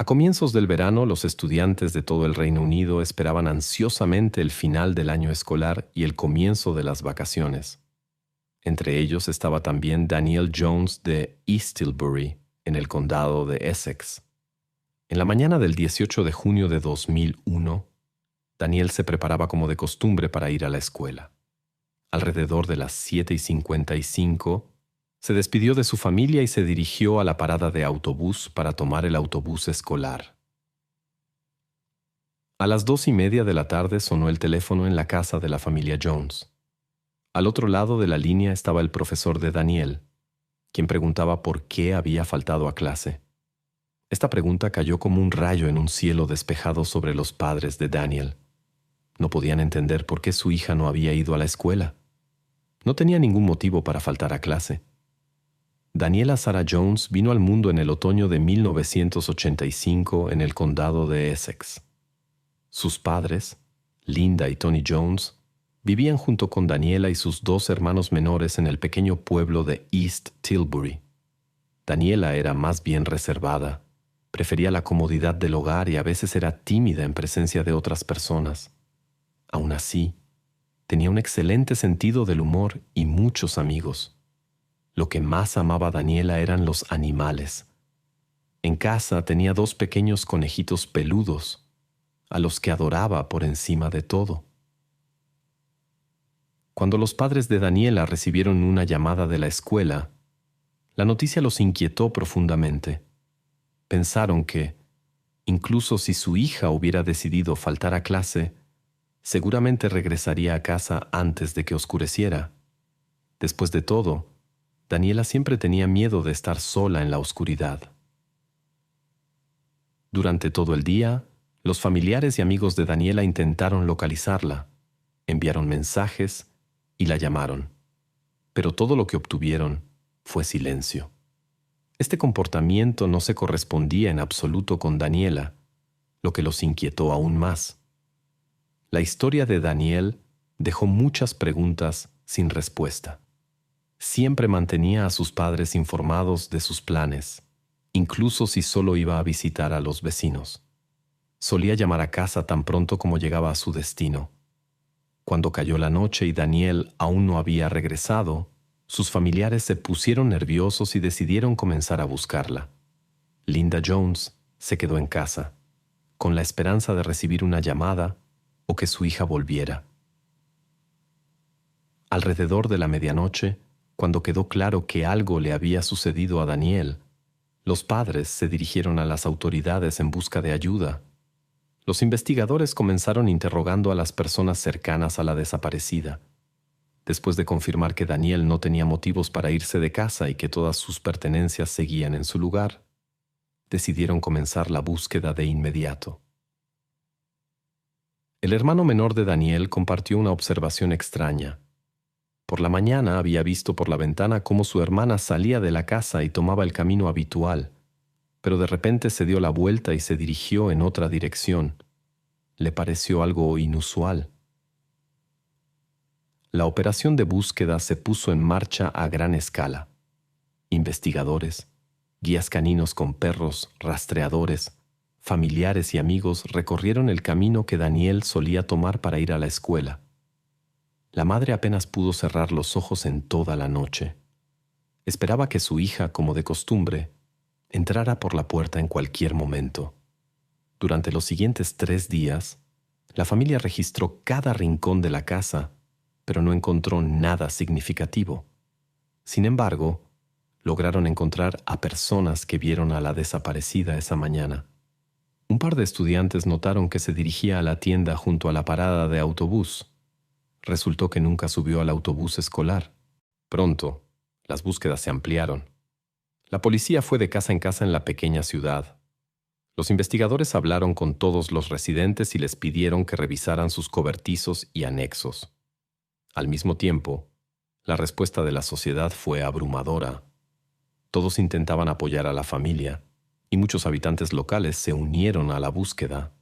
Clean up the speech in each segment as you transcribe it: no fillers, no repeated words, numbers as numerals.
A comienzos del verano, los estudiantes de todo el Reino Unido esperaban ansiosamente el final del año escolar y el comienzo de las vacaciones. Entre ellos estaba también Daniel Jones de East Tilbury, en el condado de Essex. En la mañana del 18 de junio de 2001, Daniel se preparaba como de costumbre para ir a la escuela. Alrededor de las 7:55, se despidió de su familia y se dirigió a la parada de autobús para tomar el autobús escolar. A las 2:30 de la tarde sonó el teléfono en la casa de la familia Jones. Al otro lado de la línea estaba el profesor de Daniel, quien preguntaba por qué había faltado a clase. Esta pregunta cayó como un rayo en un cielo despejado sobre los padres de Daniel. No podían entender por qué su hija no había ido a la escuela. No tenía ningún motivo para faltar a clase. Daniela Sarah Jones vino al mundo en el otoño de 1985 en el condado de Essex. Sus padres, Linda y Tony Jones, vivían junto con Daniela y sus dos hermanos menores en el pequeño pueblo de East Tilbury. Daniela era más bien reservada, prefería la comodidad del hogar y a veces era tímida en presencia de otras personas. Aún así, tenía un excelente sentido del humor y muchos amigos. Lo que más amaba Daniela eran los animales. En casa tenía 2 pequeños conejitos peludos, a los que adoraba por encima de todo. Cuando los padres de Daniela recibieron una llamada de la escuela, la noticia los inquietó profundamente. Pensaron que, incluso si su hija hubiera decidido faltar a clase, seguramente regresaría a casa antes de que oscureciera. Después de todo, Daniela siempre tenía miedo de estar sola en la oscuridad. Durante todo el día, los familiares y amigos de Daniela intentaron localizarla, enviaron mensajes y la llamaron. Pero todo lo que obtuvieron fue silencio. Este comportamiento no se correspondía en absoluto con Daniela, lo que los inquietó aún más. La historia de Daniel dejó muchas preguntas sin respuesta. Siempre mantenía a sus padres informados de sus planes, incluso si solo iba a visitar a los vecinos. Solía llamar a casa tan pronto como llegaba a su destino. Cuando cayó la noche y Daniel aún no había regresado, sus familiares se pusieron nerviosos y decidieron comenzar a buscarla. Linda Jones se quedó en casa, con la esperanza de recibir una llamada o que su hija volviera. Alrededor de la medianoche, cuando quedó claro que algo le había sucedido a Daniel, los padres se dirigieron a las autoridades en busca de ayuda. Los investigadores comenzaron interrogando a las personas cercanas a la desaparecida. Después de confirmar que Daniel no tenía motivos para irse de casa y que todas sus pertenencias seguían en su lugar, decidieron comenzar la búsqueda de inmediato. El hermano menor de Daniel compartió una observación extraña. Por la mañana había visto por la ventana cómo su hermana salía de la casa y tomaba el camino habitual, pero de repente se dio la vuelta y se dirigió en otra dirección. Le pareció algo inusual. La operación de búsqueda se puso en marcha a gran escala. Investigadores, guías caninos con perros, rastreadores, familiares y amigos recorrieron el camino que Daniel solía tomar para ir a la escuela. La madre apenas pudo cerrar los ojos en toda la noche. Esperaba que su hija, como de costumbre, entrara por la puerta en cualquier momento. Durante los siguientes 3 días, la familia registró cada rincón de la casa, pero no encontró nada significativo. Sin embargo, lograron encontrar a personas que vieron a la desaparecida esa mañana. Un par de estudiantes notaron que se dirigía a la tienda junto a la parada de autobús. Resultó que nunca subió al autobús escolar. Pronto, las búsquedas se ampliaron. La policía fue de casa en la pequeña ciudad. Los investigadores hablaron con todos los residentes y les pidieron que revisaran sus cobertizos y anexos. Al mismo tiempo, la respuesta de la sociedad fue abrumadora. Todos intentaban apoyar a la familia, y muchos habitantes locales se unieron a la búsqueda.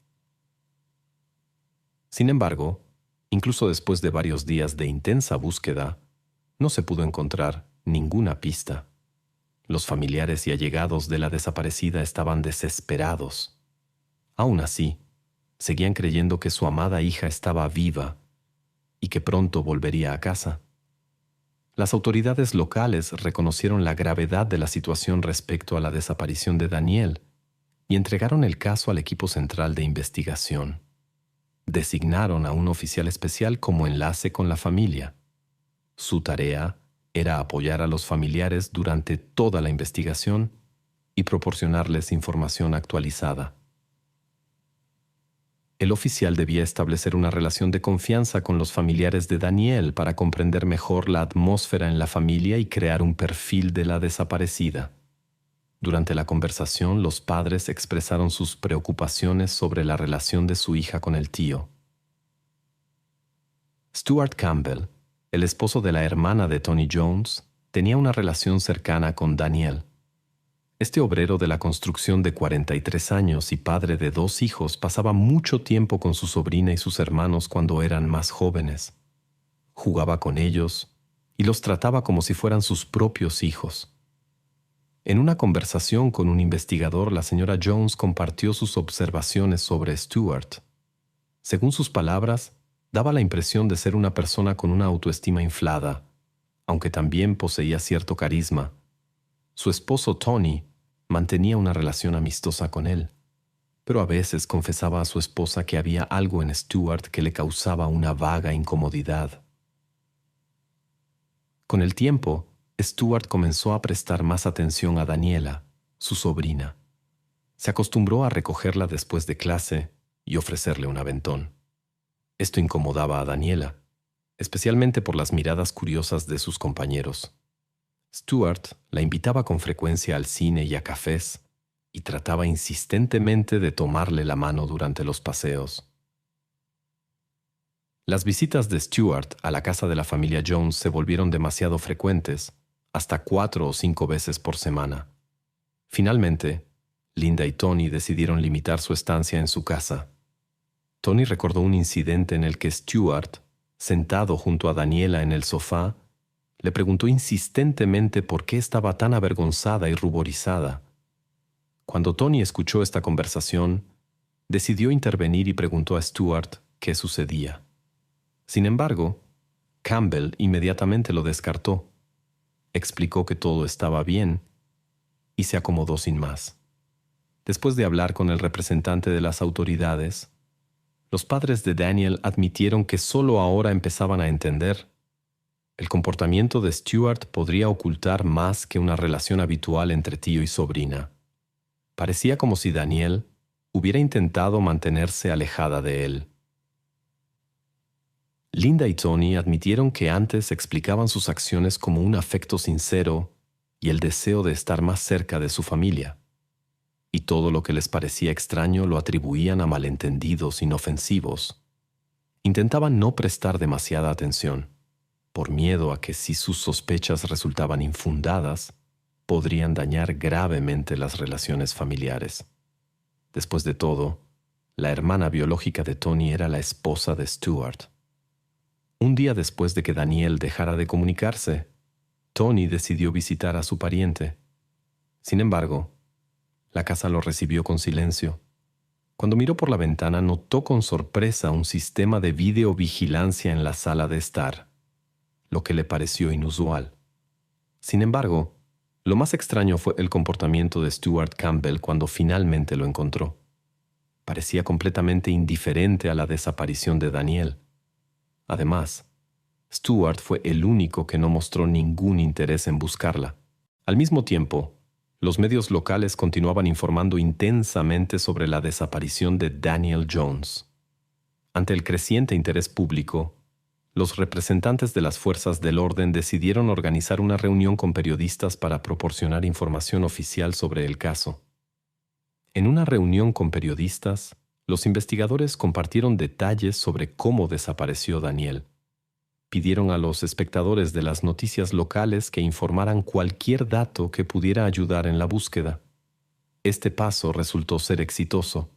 Sin embargo, incluso después de varios días de intensa búsqueda, no se pudo encontrar ninguna pista. Los familiares y allegados de la desaparecida estaban desesperados. Aún así, seguían creyendo que su amada hija estaba viva y que pronto volvería a casa. Las autoridades locales reconocieron la gravedad de la situación respecto a la desaparición de Danielle y entregaron el caso al equipo central de investigación. Designaron a un oficial especial como enlace con la familia. Su tarea era apoyar a los familiares durante toda la investigación y proporcionarles información actualizada. El oficial debía establecer una relación de confianza con los familiares de Danielle para comprender mejor la atmósfera en la familia y crear un perfil de la desaparecida. Durante la conversación, los padres expresaron sus preocupaciones sobre la relación de su hija con el tío. Stuart Campbell, el esposo de la hermana de Tony Jones, tenía una relación cercana con Danielle. Este obrero de la construcción de 43 años y padre de 2 hijos pasaba mucho tiempo con su sobrina y sus hermanos cuando eran más jóvenes. Jugaba con ellos y los trataba como si fueran sus propios hijos. En una conversación con un investigador, la señora Jones compartió sus observaciones sobre Stuart. Según sus palabras, daba la impresión de ser una persona con una autoestima inflada, aunque también poseía cierto carisma. Su esposo Tony mantenía una relación amistosa con él, pero a veces confesaba a su esposa que había algo en Stuart que le causaba una vaga incomodidad. Con el tiempo, Stuart comenzó a prestar más atención a Daniela, su sobrina. Se acostumbró a recogerla después de clase y ofrecerle un aventón. Esto incomodaba a Daniela, especialmente por las miradas curiosas de sus compañeros. Stuart la invitaba con frecuencia al cine y a cafés y trataba insistentemente de tomarle la mano durante los paseos. Las visitas de Stuart a la casa de la familia Jones se volvieron demasiado frecuentes, hasta 4 o 5 veces por semana. Finalmente, Linda y Tony decidieron limitar su estancia en su casa. Tony recordó un incidente en el que Stuart, sentado junto a Daniela en el sofá, le preguntó insistentemente por qué estaba tan avergonzada y ruborizada. Cuando Tony escuchó esta conversación, decidió intervenir y preguntó a Stuart qué sucedía. Sin embargo, Campbell inmediatamente lo descartó. Explicó que todo estaba bien y se acomodó sin más. Después de hablar con el representante de las autoridades, los padres de Danielle admitieron que solo ahora empezaban a entender. El comportamiento de Stuart podría ocultar más que una relación habitual entre tío y sobrina. Parecía como si Danielle hubiera intentado mantenerse alejada de él. Linda y Tony admitieron que antes explicaban sus acciones como un afecto sincero y el deseo de estar más cerca de su familia, y todo lo que les parecía extraño lo atribuían a malentendidos inofensivos. Intentaban no prestar demasiada atención, por miedo a que si sus sospechas resultaban infundadas, podrían dañar gravemente las relaciones familiares. Después de todo, la hermana biológica de Tony era la esposa de Stuart. Un día después de que Danielle dejara de comunicarse, Tony decidió visitar a su pariente. Sin embargo, la casa lo recibió con silencio. Cuando miró por la ventana, notó con sorpresa un sistema de videovigilancia en la sala de estar, lo que le pareció inusual. Sin embargo, lo más extraño fue el comportamiento de Stuart Campbell cuando finalmente lo encontró. Parecía completamente indiferente a la desaparición de Danielle. Además, Stuart fue el único que no mostró ningún interés en buscarla. Al mismo tiempo, los medios locales continuaban informando intensamente sobre la desaparición de Danielle Jones. Ante el creciente interés público, los representantes de las fuerzas del orden decidieron organizar una reunión con periodistas para proporcionar información oficial sobre el caso. En una reunión con periodistas, los investigadores compartieron detalles sobre cómo desapareció Danielle. Pidieron a los espectadores de las noticias locales que informaran cualquier dato que pudiera ayudar en la búsqueda. Este paso resultó ser exitoso.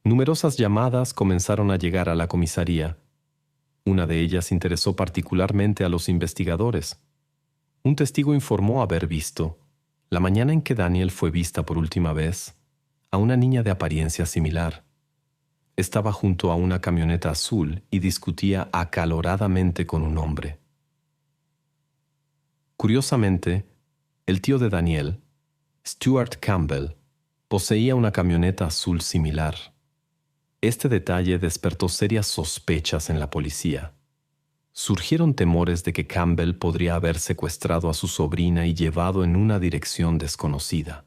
Numerosas llamadas comenzaron a llegar a la comisaría. Una de ellas interesó particularmente a los investigadores. Un testigo informó haber visto, la mañana en que Daniel fue vista por última vez, a una niña de apariencia similar. Estaba junto a una camioneta azul y discutía acaloradamente con un hombre. Curiosamente, el tío de Daniel, Stuart Campbell, poseía una camioneta azul similar. Este detalle despertó serias sospechas en la policía. Surgieron temores de que Campbell podría haber secuestrado a su sobrina y llevado en una dirección desconocida.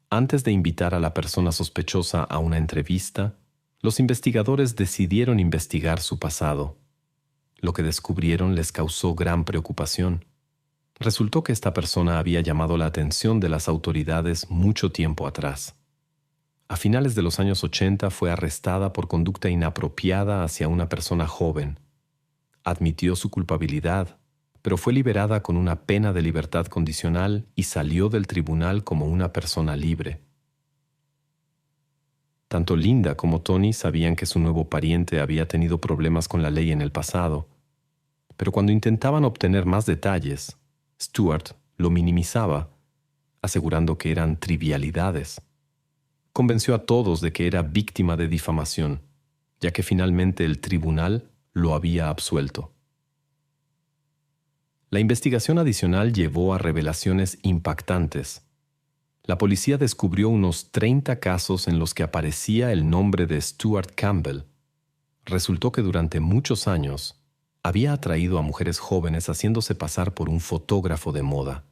Antes de invitar a la persona sospechosa a una entrevista, los investigadores decidieron investigar su pasado. Lo que descubrieron les causó gran preocupación. Resultó que esta persona había llamado la atención de las autoridades mucho tiempo atrás. A finales de los años 80 fue arrestada por conducta inapropiada hacia una persona joven. Admitió su culpabilidad, pero fue liberada con una pena de libertad condicional y salió del tribunal como una persona libre. Tanto Linda como Tony sabían que su nuevo pariente había tenido problemas con la ley en el pasado, pero cuando intentaban obtener más detalles, Stuart lo minimizaba, asegurando que eran trivialidades. Convenció a todos de que era víctima de difamación, ya que finalmente el tribunal lo había absuelto. La investigación adicional llevó a revelaciones impactantes. La policía descubrió unos 30 casos en los que aparecía el nombre de Stuart Campbell. Resultó que durante muchos años había atraído a mujeres jóvenes haciéndose pasar por un fotógrafo de moda.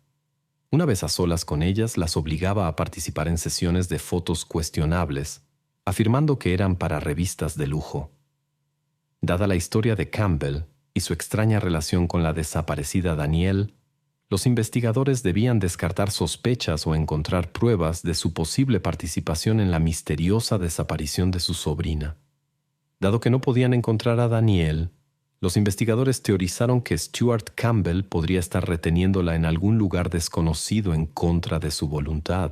Una vez a solas con ellas, las obligaba a participar en sesiones de fotos cuestionables, afirmando que eran para revistas de lujo. Dada la historia de Campbell y su extraña relación con la desaparecida Danielle, los investigadores debían descartar sospechas o encontrar pruebas de su posible participación en la misteriosa desaparición de su sobrina. Dado que no podían encontrar a Danielle, los investigadores teorizaron que Stuart Campbell podría estar reteniéndola en algún lugar desconocido en contra de su voluntad.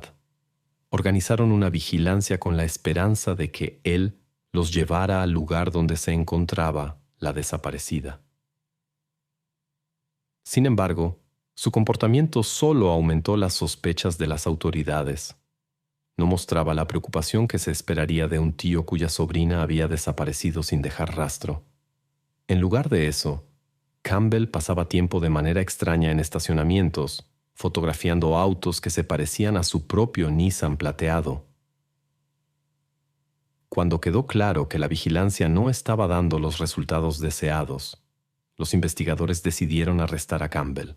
Organizaron una vigilancia con la esperanza de que él los llevara al lugar donde se encontraba la desaparecida. Sin embargo, su comportamiento solo aumentó las sospechas de las autoridades. No mostraba la preocupación que se esperaría de un tío cuya sobrina había desaparecido sin dejar rastro. En lugar de eso, Campbell pasaba tiempo de manera extraña en estacionamientos, fotografiando autos que se parecían a su propio Nissan plateado. Cuando quedó claro que la vigilancia no estaba dando los resultados deseados, los investigadores decidieron arrestar a Campbell.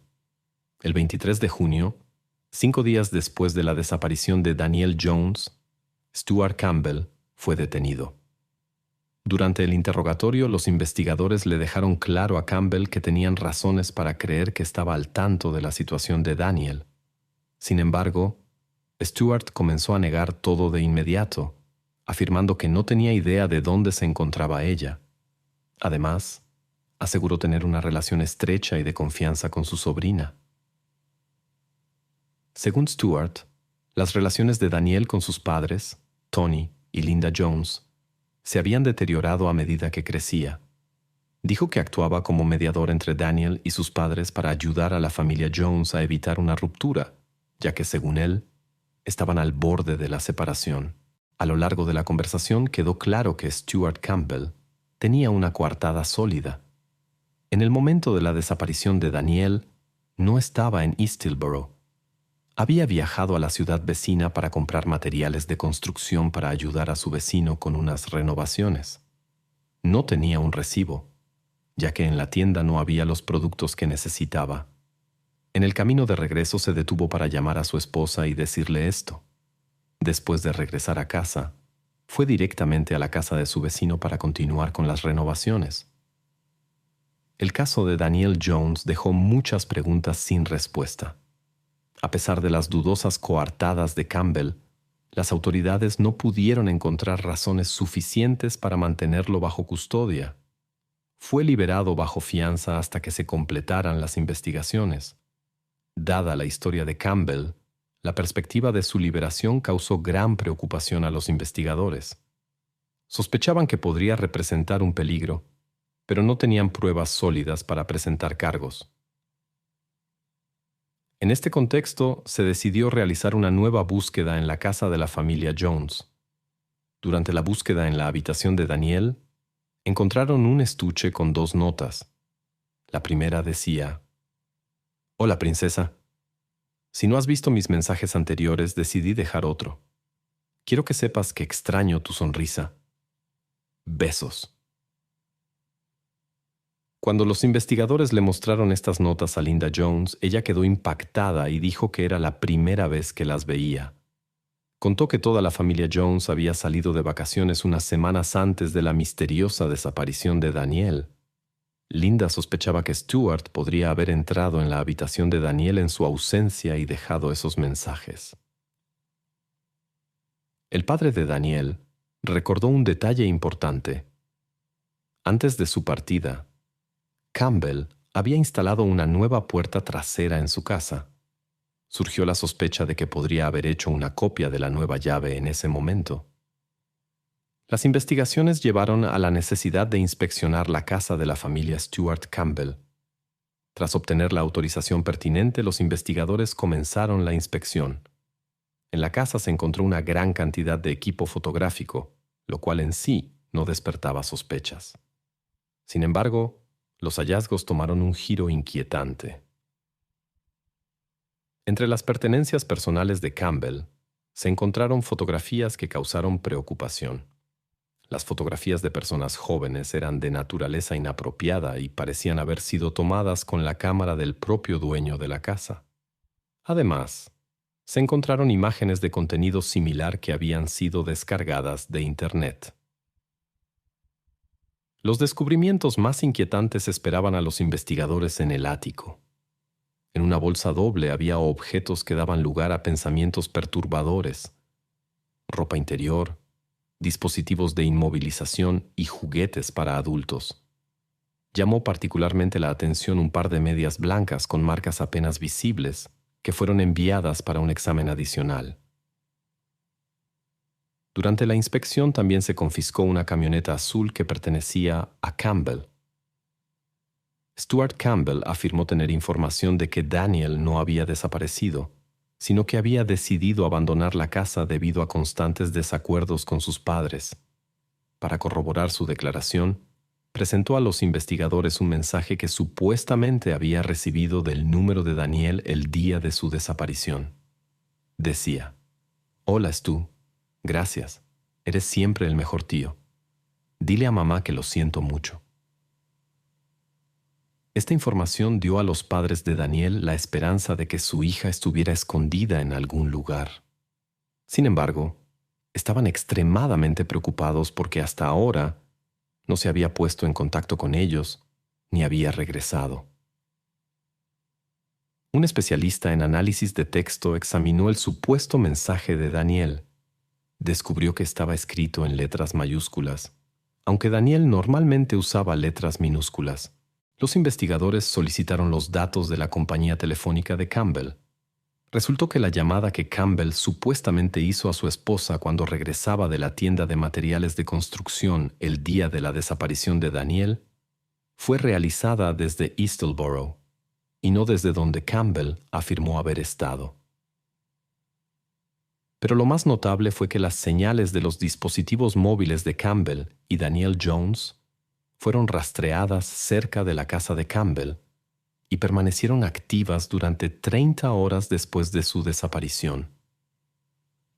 El 23 de junio, 5 días después de la desaparición de Danielle Jones, Stuart Campbell fue detenido. Durante el interrogatorio, los investigadores le dejaron claro a Campbell que tenían razones para creer que estaba al tanto de la situación de Danielle. Sin embargo, Stuart comenzó a negar todo de inmediato, afirmando que no tenía idea de dónde se encontraba ella. Además, aseguró tener una relación estrecha y de confianza con su sobrina. Según Stuart, las relaciones de Danielle con sus padres, Tony y Linda Jones, se habían deteriorado a medida que crecía. Dijo que actuaba como mediador entre Danielle y sus padres para ayudar a la familia Jones a evitar una ruptura, ya que, según él, estaban al borde de la separación. A lo largo de la conversación quedó claro que Stuart Campbell tenía una coartada sólida. En el momento de la desaparición de Danielle, no estaba en East Hillsboro. Había viajado a la ciudad vecina para comprar materiales de construcción para ayudar a su vecino con unas renovaciones. No tenía un recibo, ya que en la tienda no había los productos que necesitaba. En el camino de regreso se detuvo para llamar a su esposa y decirle esto. Después de regresar a casa, fue directamente a la casa de su vecino para continuar con las renovaciones. El caso de Danielle Jones dejó muchas preguntas sin respuesta. A pesar de las dudosas coartadas de Campbell, las autoridades no pudieron encontrar razones suficientes para mantenerlo bajo custodia. Fue liberado bajo fianza hasta que se completaran las investigaciones. Dada la historia de Campbell, la perspectiva de su liberación causó gran preocupación a los investigadores. Sospechaban que podría representar un peligro, pero no tenían pruebas sólidas para presentar cargos. En este contexto, se decidió realizar una nueva búsqueda en la casa de la familia Jones. Durante la búsqueda en la habitación de Daniel, encontraron un estuche con 2 notas. La primera decía: «Hola, princesa. Si no has visto mis mensajes anteriores, decidí dejar otro. Quiero que sepas que extraño tu sonrisa. Besos». Cuando los investigadores le mostraron estas notas a Linda Jones, ella quedó impactada y dijo que era la primera vez que las veía. Contó que toda la familia Jones había salido de vacaciones unas semanas antes de la misteriosa desaparición de Daniel. Linda sospechaba que Stuart podría haber entrado en la habitación de Daniel en su ausencia y dejado esos mensajes. El padre de Daniel recordó un detalle importante. Antes de su partida, Campbell había instalado una nueva puerta trasera en su casa. Surgió la sospecha de que podría haber hecho una copia de la nueva llave en ese momento. Las investigaciones llevaron a la necesidad de inspeccionar la casa de la familia Stuart Campbell. Tras obtener la autorización pertinente, los investigadores comenzaron la inspección. En la casa se encontró una gran cantidad de equipo fotográfico, lo cual en sí no despertaba sospechas. Sin embargo, los hallazgos tomaron un giro inquietante. Entre las pertenencias personales de Campbell, se encontraron fotografías que causaron preocupación. Las fotografías de personas jóvenes eran de naturaleza inapropiada y parecían haber sido tomadas con la cámara del propio dueño de la casa. Además, se encontraron imágenes de contenido similar que habían sido descargadas de Internet. Los descubrimientos más inquietantes esperaban a los investigadores en el ático. En una bolsa doble había objetos que daban lugar a pensamientos perturbadores: ropa interior, dispositivos de inmovilización y juguetes para adultos. Llamó particularmente la atención un par de medias blancas con marcas apenas visibles que fueron enviadas para un examen adicional. Durante la inspección también se confiscó una camioneta azul que pertenecía a Campbell. Stuart Campbell afirmó tener información de que Daniel no había desaparecido, sino que había decidido abandonar la casa debido a constantes desacuerdos con sus padres. Para corroborar su declaración, presentó a los investigadores un mensaje que supuestamente había recibido del número de Daniel el día de su desaparición. Decía: «Hola, Stu. Gracias. Eres siempre el mejor tío. Dile a mamá que lo siento mucho». Esta información dio a los padres de Daniel la esperanza de que su hija estuviera escondida en algún lugar. Sin embargo, estaban extremadamente preocupados porque hasta ahora no se había puesto en contacto con ellos ni había regresado. Un especialista en análisis de texto examinó el supuesto mensaje de Daniel. Descubrió que estaba escrito en letras mayúsculas, aunque Daniel normalmente usaba letras minúsculas. Los investigadores solicitaron los datos de la compañía telefónica de Campbell. Resultó que la llamada que Campbell supuestamente hizo a su esposa cuando regresaba de la tienda de materiales de construcción el día de la desaparición de Daniel fue realizada desde Eastleboro y no desde donde Campbell afirmó haber estado. Pero lo más notable fue que las señales de los dispositivos móviles de Campbell y Daniel Jones fueron rastreadas cerca de la casa de Campbell y permanecieron activas durante 30 horas después de su desaparición.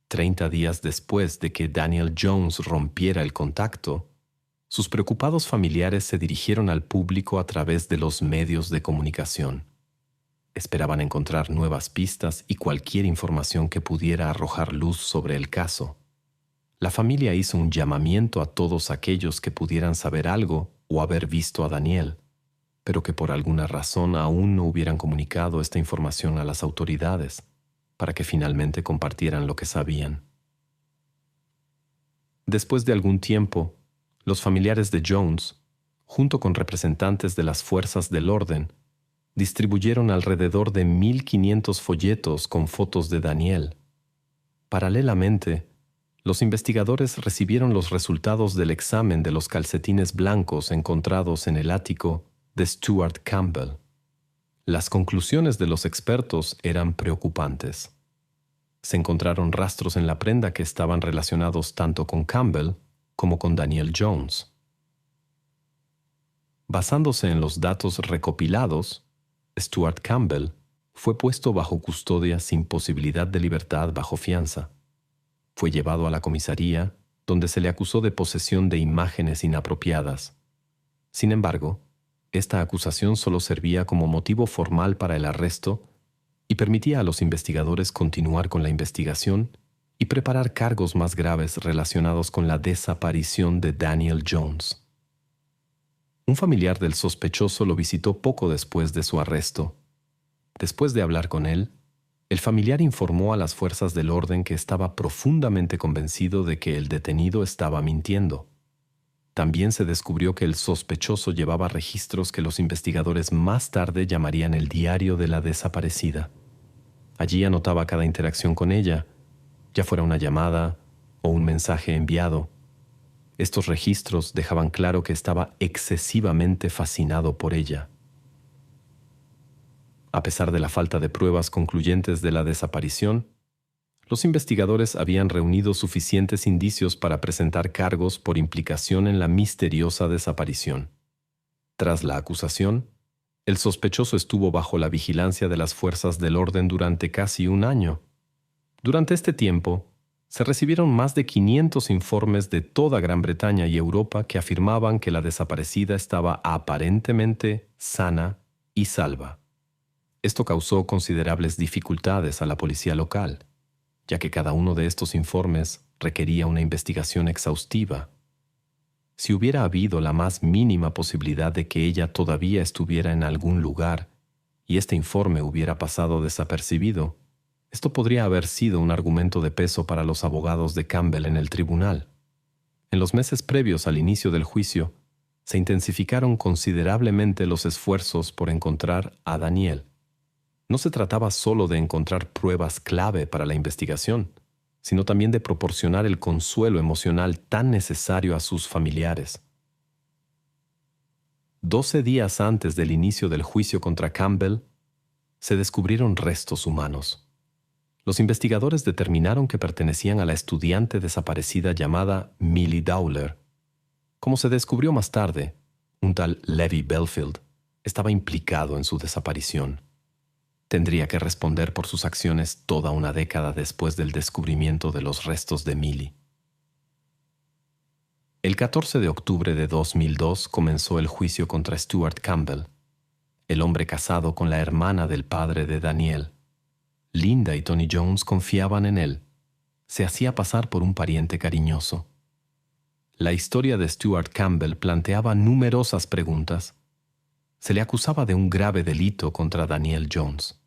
30 días después de que Daniel Jones rompiera el contacto, sus preocupados familiares se dirigieron al público a través de los medios de comunicación. Esperaban encontrar nuevas pistas y cualquier información que pudiera arrojar luz sobre el caso. La familia hizo un llamamiento a todos aquellos que pudieran saber algo o haber visto a Daniel, pero que por alguna razón aún no hubieran comunicado esta información a las autoridades, para que finalmente compartieran lo que sabían. Después de algún tiempo, los familiares de Jones, junto con representantes de las fuerzas del orden, distribuyeron alrededor de 1,500 folletos con fotos de Daniel. Paralelamente, los investigadores recibieron los resultados del examen de los calcetines blancos encontrados en el ático de Stuart Campbell. Las conclusiones de los expertos eran preocupantes. Se encontraron rastros en la prenda que estaban relacionados tanto con Campbell como con Daniel Jones. Basándose en los datos recopilados, Stuart Campbell fue puesto bajo custodia sin posibilidad de libertad bajo fianza. Fue llevado a la comisaría, donde se le acusó de posesión de imágenes inapropiadas. Sin embargo, esta acusación solo servía como motivo formal para el arresto y permitía a los investigadores continuar con la investigación y preparar cargos más graves relacionados con la desaparición de Daniel Jones. Un familiar del sospechoso lo visitó poco después de su arresto. Después de hablar con él, el familiar informó a las fuerzas del orden que estaba profundamente convencido de que el detenido estaba mintiendo. También se descubrió que el sospechoso llevaba registros que los investigadores más tarde llamarían el diario de la desaparecida. Allí anotaba cada interacción con ella, ya fuera una llamada o un mensaje enviado. Estos registros dejaban claro que estaba excesivamente fascinado por ella. A pesar de la falta de pruebas concluyentes de la desaparición, los investigadores habían reunido suficientes indicios para presentar cargos por implicación en la misteriosa desaparición. Tras la acusación, el sospechoso estuvo bajo la vigilancia de las fuerzas del orden durante casi un año. Durante este tiempo, se recibieron más de 500 informes de toda Gran Bretaña y Europa que afirmaban que la desaparecida estaba aparentemente sana y salva. Esto causó considerables dificultades a la policía local, ya que cada uno de estos informes requería una investigación exhaustiva. Si hubiera habido la más mínima posibilidad de que ella todavía estuviera en algún lugar y este informe hubiera pasado desapercibido, esto podría haber sido un argumento de peso para los abogados de Campbell en el tribunal. En los meses previos al inicio del juicio, se intensificaron considerablemente los esfuerzos por encontrar a Daniel. No se trataba solo de encontrar pruebas clave para la investigación, sino también de proporcionar el consuelo emocional tan necesario a sus familiares. 12 días antes del inicio del juicio contra Campbell, se descubrieron restos humanos. Los investigadores determinaron que pertenecían a la estudiante desaparecida llamada Millie Dowler. Como se descubrió más tarde, un tal Levi Belfield estaba implicado en su desaparición. Tendría que responder por sus acciones toda una década después del descubrimiento de los restos de Millie. El 14 de octubre de 2002 comenzó el juicio contra Stuart Campbell, el hombre casado con la hermana del padre de Daniel. Linda y Tony Jones confiaban en él. Se hacía pasar por un pariente cariñoso. La historia de Stuart Campbell planteaba numerosas preguntas. Se le acusaba de un grave delito contra Daniel Jones.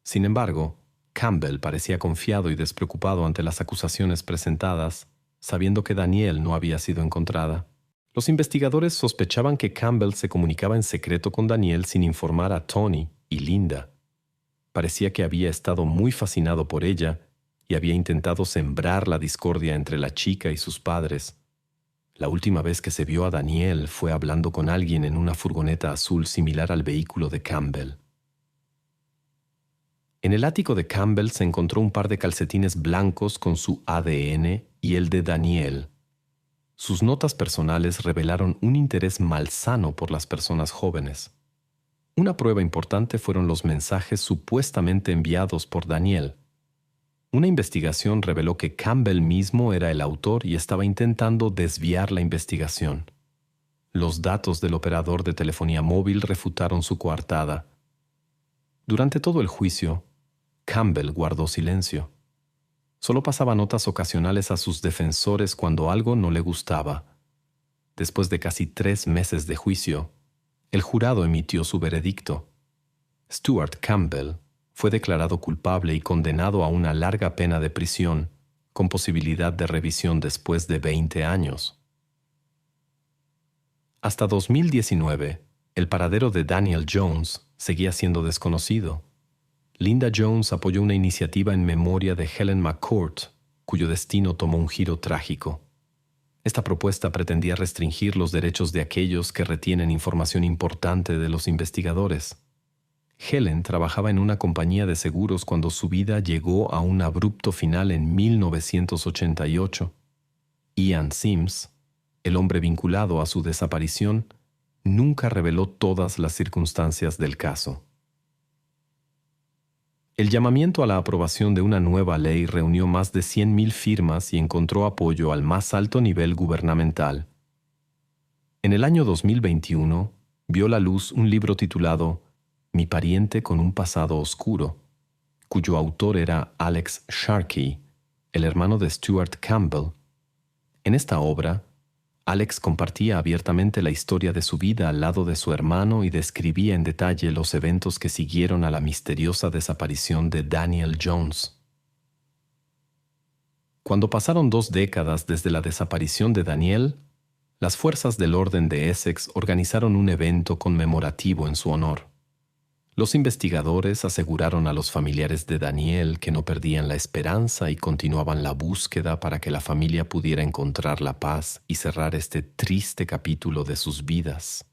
Sin embargo, Campbell parecía confiado y despreocupado ante las acusaciones presentadas, sabiendo que Daniel no había sido encontrada. Los investigadores sospechaban que Campbell se comunicaba en secreto con Daniel sin informar a Tony y Linda. Parecía que había estado muy fascinado por ella y había intentado sembrar la discordia entre la chica y sus padres. La última vez que se vio a Daniel fue hablando con alguien en una furgoneta azul similar al vehículo de Campbell. En el ático de Campbell se encontró un par de calcetines blancos con su ADN y el de Daniel. Sus notas personales revelaron un interés malsano por las personas jóvenes. Una prueba importante fueron los mensajes supuestamente enviados por Daniel. Una investigación reveló que Campbell mismo era el autor y estaba intentando desviar la investigación. Los datos del operador de telefonía móvil refutaron su coartada. Durante todo el juicio, Campbell guardó silencio. Solo pasaba notas ocasionales a sus defensores cuando algo no le gustaba. Después de casi 3 meses de juicio, el jurado emitió su veredicto. Stuart Campbell fue declarado culpable y condenado a una larga pena de prisión, con posibilidad de revisión después de 20 años. Hasta 2019, el paradero de Daniel Jones seguía siendo desconocido. Linda Jones apoyó una iniciativa en memoria de Helen McCourt, cuyo destino tomó un giro trágico. Esta propuesta pretendía restringir los derechos de aquellos que retienen información importante de los investigadores. Helen trabajaba en una compañía de seguros cuando su vida llegó a un abrupto final en 1988. Ian Sims, el hombre vinculado a su desaparición, nunca reveló todas las circunstancias del caso. El llamamiento a la aprobación de una nueva ley reunió más de 100,000 firmas y encontró apoyo al más alto nivel gubernamental. En el año 2021, vio la luz un libro titulado Mi pariente con un pasado oscuro, cuyo autor era Alex Sharkey, el hermano de Stuart Campbell. En esta obra, Alex compartía abiertamente la historia de su vida al lado de su hermano y describía en detalle los eventos que siguieron a la misteriosa desaparición de Daniel Jones. Cuando pasaron 2 décadas desde la desaparición de Daniel, las fuerzas del orden de Essex organizaron un evento conmemorativo en su honor. Los investigadores aseguraron a los familiares de Daniel que no perdían la esperanza y continuaban la búsqueda para que la familia pudiera encontrar la paz y cerrar este triste capítulo de sus vidas.